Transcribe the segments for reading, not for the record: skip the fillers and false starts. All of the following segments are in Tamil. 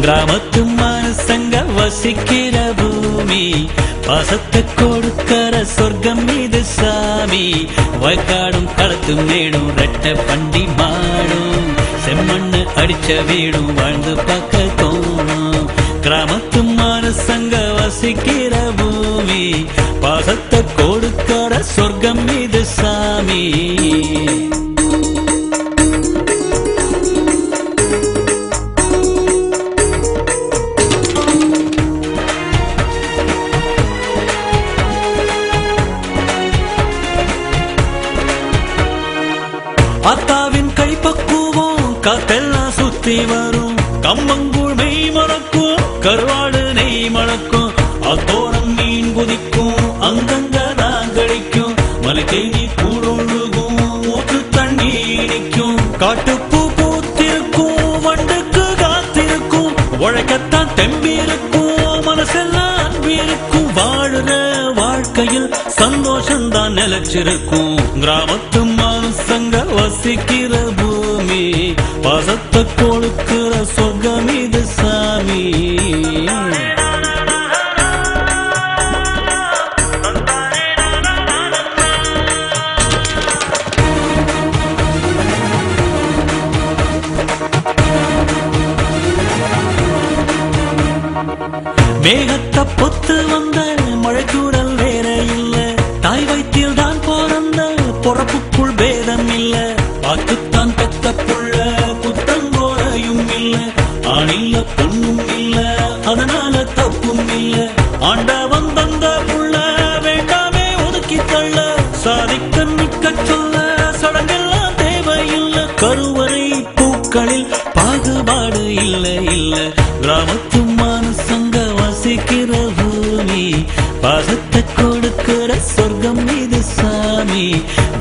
கிராமத்து மனுஷங்க வசிக்கிற பூமி பாசத்தை கொடுக்கிற சொர்க்கம் இது சாமி. வயக்காடும் களத்து மேடும் ரெட்ட பண்டி மாடும் செம்மண்ணு அடிச்ச வீடும் வாழ்ந்து பார்க்க தோணும். கிராமத்து மனுஷங்க வசிக்கிற பூமி பாசத்தை கொடுக்கிற சொர்க்கம் இது சாமி. அத்தாவின் கைப்பக்குவோம் காத்தெல்லாம் சுத்தி வரும். கம்மங்கூழ் மெய் மணக்கும் கருவாடு நெய் மணக்கும். அத்தோரம் மீன் குதிக்கும் அங்கங்க தான் கழிக்கும். மலை தேடி கூழொழுகும் ஊற்று தண்ணி நிற்கும். காட்டுப்பூ பூத்திருக்கும் வண்டுக்கு காத்திருக்கும். உழைக்கத்தான் தெம்பிருக்கும் மனசெல்லாம் அன்பிருக்கும். வாழுற வாழ்க்கையில் சந்தோஷம்தான் நிலைச்சிருக்கும். கிராமத்து மனுஷங்க வசிக்கிற பூமி பாசத்தை கொடுக்கிற சொர்க்கம் இது சாமி. மேகத்தை பொத்து வந்த மழை தூரல் வேற இல்ல. தாய் வயிற்றில் தான் பிறந்த பொறப்புக்குள் பேதம் இல்ல. பார்த்துத்தான் பெத்த புள்ள புத்தங்கோரையும் இல்ல. ஆணில்ல பொண்ணும் இல்ல அதனால தப்பும் இல்ல. ஆண்டவன் தந்த புள்ள வேண்டாமே ஒதுக்கி தள்ள. சாதிக்க நிக்க சொல்ல சடங்கெல்லாம் தேவையில்லை. கருவறை பூக்களில் பாகுபாடு இல்ல இல்ல. கிராமத்து மனுஷங்க வசிக்கிற பூமி பாசத்தை கொடுக்கிற சொர்க்கம் இது சாமி.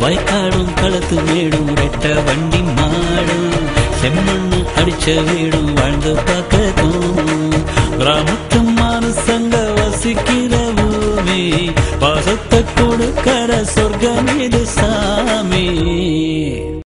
வயக்காடும் களத்து மேடும் ரெட்ட வண்டி மாடும் செம்மண்ணு அடிச்ச வீடும் வாழ்ந்து பார்க்க தோணும். கிராமத்து மனுஷங்க வசிக்கிற பூமி பாசத்தை கொடுக்கிற சொர்க்கம் இது